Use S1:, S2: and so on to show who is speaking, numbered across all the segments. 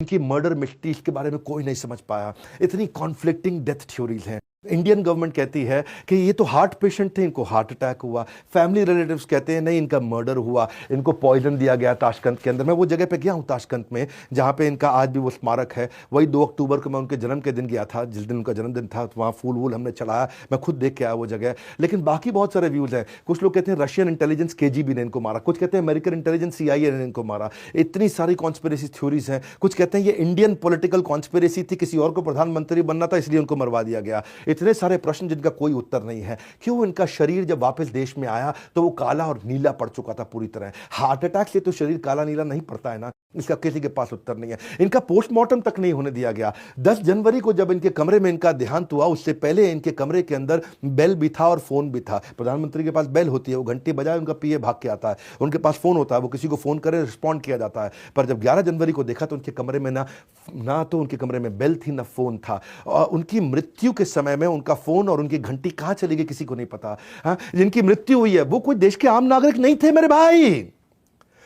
S1: इनकी murder mysteries के बारे में कोई नहीं समझ पाया। इतनी कॉन्फ्लिक्टिंग डेथ थ्योरीज हैं। इंडियन गवर्नमेंट कहती है कि ये तो हार्ट पेशेंट थे, इनको हार्ट अटैक हुआ। फैमिली रिलेटिव्स कहते हैं नहीं, इनका मर्डर हुआ, इनको पॉइजन दिया गया ताशकंद के अंदर। मैं वो जगह पे गया हूँ ताशकंद में जहाँ पे इनका आज भी वो स्मारक है। वही 2 अक्टूबर को मैं उनके जन्म के दिन गया था, जिस दिन उनका जन्मदिन था। तो वहाँ फूल वूल हमने चढ़ाया, मैं खुद देख के आया वो जगह। लेकिन बाकी बहुत सारे व्यूज़ हैं। कुछ लोग कहते हैं रशियन इंटेलिजेंस KGB ने इनको मारा, कुछ कहते हैं अमेरिकन इंटेलिजेंस CIA ने इनको मारा। इतनी सारी कॉन्स्पिरेसी थ्योरीज हैं। कुछ कहते हैं ये इंडियन पॉलिटिकल कॉन्स्पिरेसी थी, किसी और को प्रधानमंत्री बनना था इसलिए उनको मरवा दिया गया। इतने सारे प्रश्न जिनका कोई उत्तर नहीं है। क्यों इनका शरीर जब वापस देश में आया तो वो काला और नीला पड़ चुका था पूरी तरह। हार्ट अटैक से तो शरीर काला नीला नहीं पड़ता है ना, इसका किसी के पास उत्तर नहीं है। इनका पोस्टमार्टम तक नहीं होने दिया गया। 10 जनवरी को जब इनके कमरे में इनका देहांत हुआ, उससे पहले इनके कमरे के अंदर बेल भी था और फोन भी था। प्रधानमंत्री के पास बेल होती है, वो घंटी बजाए उनका PA भाग के आता है। उनके पास फोन होता है, वो किसी को फोन करे रिस्पॉन्ड किया जाता है। पर जब 11 जनवरी को देखा तो उनके कमरे में ना तो उनके कमरे में बेल थी, ना फोन था। और उनकी मृत्यु के समय में उनका फोन और उनकी घंटी कहां चली गई किसी को नहीं पता। हाँ, जिनकी मृत्यु हुई है वो कोई देश के आम नागरिक नहीं थे मेरे भाई,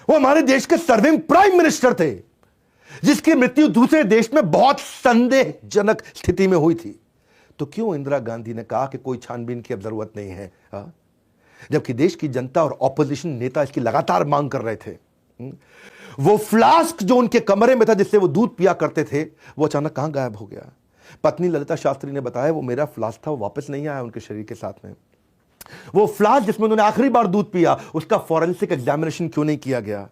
S1: वो हमारे देश के सर्विंग प्राइम मिनिस्टर थे, जिसकी मृत्यु दूसरे देश में बहुत संदेहजनक स्थिति में हुई थी। तो क्यों इंदिरा गांधी ने कहा कि कोई छानबीन की अब जरूरत नहीं है, जबकि देश की जनता और ऑपोजिशन नेता इसकी लगातार मांग कर रहे थे। वो फ्लास्क जो उनके कमरे में था जिससे वो दूध पिया करते थे, वो अचानक कहां गायब हो गया। पत्नी ललिता शास्त्री ने बताया वो मेरा फ्लास्क था, वो वापस नहीं आया उनके शरीर के साथ में। वो फ्लास्क जिसमें उन्होंने आखिरी बार दूध पिया, उसका फॉरेंसिक एग्जामिनेशन क्यों नहीं किया गया।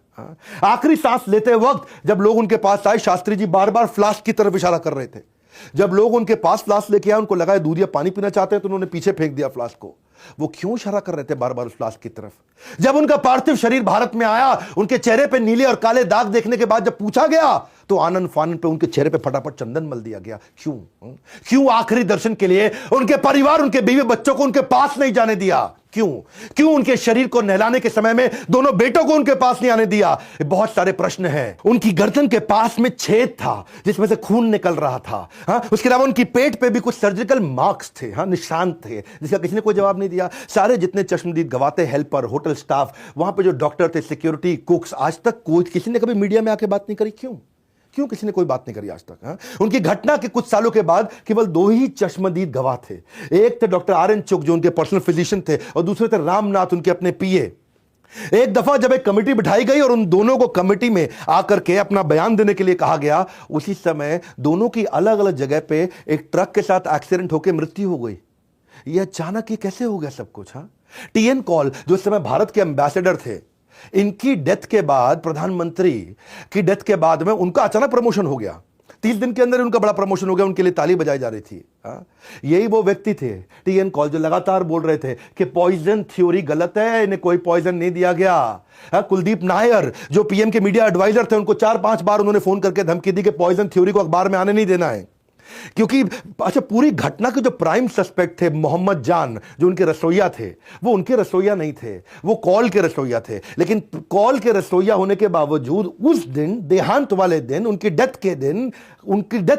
S1: आखिरी सांस लेते वक्त जब लोग उनके पास आए, शास्त्री जी बार बार फ्लास्क की तरफ इशारा कर रहे थे। जब लोग उनके पास फ्लास्क लेके आए, उनको लगा दूध या पानी पीना चाहते हैं, तो उन्होंने पीछे फेंक दिया फ्लास्क को। वो क्यों इशारा कर रहे थे बार बार उस फ्लास्क की तरफ। जब उनका पार्थिव शरीर भारत में आया, उनके चेहरे पे नीले और काले दाग देखने के बाद जब पूछा गया तो आनंद फानन पे उनके चेहरे पे फटाफट चंदन मल दिया गया। क्यों आखिरी दर्शन के लिए उनके परिवार, उनके बीवी बच्चों को उनके पास नहीं जाने दिया। क्यों उनके शरीर को नहलाने के समय में दोनों बेटों को उनके पास नहीं आने दिया। बहुत सारे प्रश्न हैं। उनकी गर्दन के पास में छेद था जिसमें से खून निकल रहा था। उसके अलावा उनकी पेट पे भी कुछ सर्जिकल मार्क्स थे, निशान थे, जिसका किसी ने कोई जवाब नहीं दिया। सारे जितने चश्मदीद गवाते, हेल्पर, होटल स्टाफ, वहां पे जो डॉक्टर थे, सिक्योरिटी, कुक्स, आज तक कोई किसी ने कभी मीडिया में आके बात नहीं करी। क्यों किसी ने कोई बात नहीं करी आज तक। उनकी घटना के कुछ सालों के बाद केवल 2 ही चश्मदीद गवाह थे। एक थे डॉक्टर RN चुग जो उनके पर्सनल फिजिशियन थे, और दूसरे थे रामनाथ, उनके अपने PA। एक दफा जब एक कमेटी बिठाई गई और उन दोनों को कमेटी में आकर के अपना बयान देने के लिए कहा गया, उसी समय दोनों की अलग अलग जगह पे एक ट्रक के साथ एक्सीडेंट होकर मृत्यु हो गई। यह अचानक ही कैसे हो गया सब कुछ। TN कॉल जो इस समय भारत के एम्बेसडर थे, इनकी डेथ के बाद, प्रधानमंत्री की डेथ के बाद में उनका अचानक प्रमोशन हो गया। 30 दिन के अंदर उनका बड़ा प्रमोशन हो गया, उनके लिए ताली बजाई जा रही थी। यही वो व्यक्ति थे TN कॉल जो लगातार बोल रहे थे कि पॉइजन थ्योरी गलत है, इन्हें कोई पॉइजन नहीं दिया गया। कुलदीप नायर जो PM के मीडिया एडवाइजर थे, उनको 4-5 बार उन्होंने फोन करके धमकी दी कि पॉइजन थ्योरी को अखबार में आने नहीं देना है। क्योंकि अच्छा, पूरी घटना के जो प्राइम सस्पेक्ट थे मोहम्मद जान, जो उनके रसोइया थे, वो उनके रसोइया नहीं थे, वो कॉल के रसोइया थे। लेकिन कॉल के रसोइया होने के बावजूद उस दिन, देहांत वाले दिन, उनकी डेथ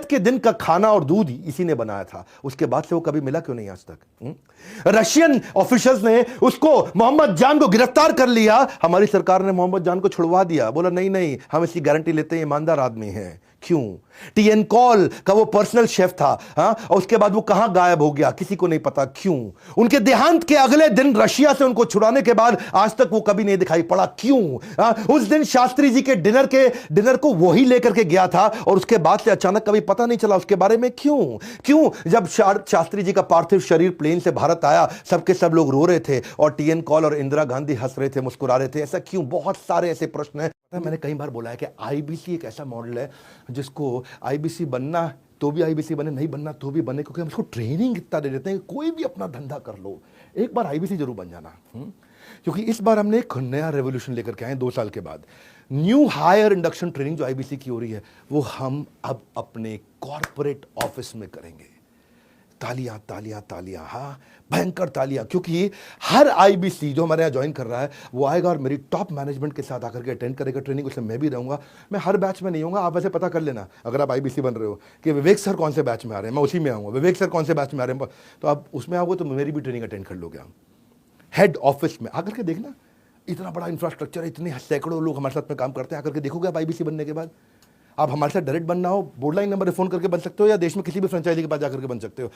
S1: के दिन का खाना और दूध इसी ने बनाया था। उसके बाद से वो कभी मिला क्यों नहीं आज तक। रशियन ऑफिशियल्स ने उसको, मोहम्मद जान को गिरफ्तार कर लिया। हमारी सरकार ने मोहम्मद जान को छुड़वा दिया, बोला नहीं, हम इसकी गारंटी लेते हैं, ईमानदार आदमी है। क्यों? TN कॉल का वो पर्सनल शेफ था, और उसके बाद वो कहां गायब हो गया किसी को नहीं पता। क्यों? उनके देहांत के अगले दिन रशिया से उनको छुड़ाने के बाद आज तक वो कभी नहीं दिखाई पड़ा। क्यों? उस दिन शास्त्री जी के डिनर को वही लेकर के गया था, और उसके बाद से अचानक कभी पता नहीं चला उसके बारे में। क्यों जब शास्त्री जी का पार्थिव शरीर प्लेन से भारत आया, सबके सब लोग रो रहे थे, और TN कॉल और इंदिरा गांधी हंस रहे थे, मुस्कुरा रहे थे। ऐसा क्यों? बहुत सारे ऐसे प्रश्न हैं। मैंने कई बार बोला है कि IBC एक ऐसा मॉडल है जिसको IBC बनना तो भी IBC बने, नहीं बनना तो भी बने, क्योंकि हम इसको ट्रेनिंग इतना दे देते हैं कि कोई भी अपना धंधा कर लो, एक बार IBC जरूर बन जाना। क्योंकि इस बार हमने एक नया रेवोल्यूशन लेकर के आए 2 साल के बाद। न्यू हायर इंडक्शन ट्रेनिंग जो IBC की हो रही है, वो हम अब अपने कॉर्पोरेट ऑफिस में करेंगे। तालियां तालियां तालियां, भयंकर तालियां, क्योंकि हर IBC जो हमारे यहाँ ज्वाइन कर रहा है वो आएगा और मेरी टॉप मैनेजमेंट के साथ आकर के अटेंड करेगा ट्रेनिंग। उसमें मैं भी रहूंगा। मैं हर बैच में नहीं होऊंगा, आप वैसे पता कर लेना अगर आप IBC बन रहे हो कि विवेक सर कौन से बैच में आ रहे हैं, मैं उसी में आऊंगा। विवेक सर कौन से बैच में आ रहे हैं, तो आप उसमें आओगे तो मेरी भी ट्रेनिंग अटेंड कर लोगे। हम हेड ऑफिस में आकर के देखना, इतना बड़ा इंफ्रास्ट्रक्चर है, इतने सैकड़ों लोग हमारे साथ में काम करते हैं। आकर के देखोगे आप IBC बनने के बाद, आप हमारे साथ डायरेक्ट बनना हो, बोर्ड लाइन नंबर पे फोन करके बन सकते हो, या देश में किसी भी फ्रेंचाइजी के पास जाकर के बन सकते हो।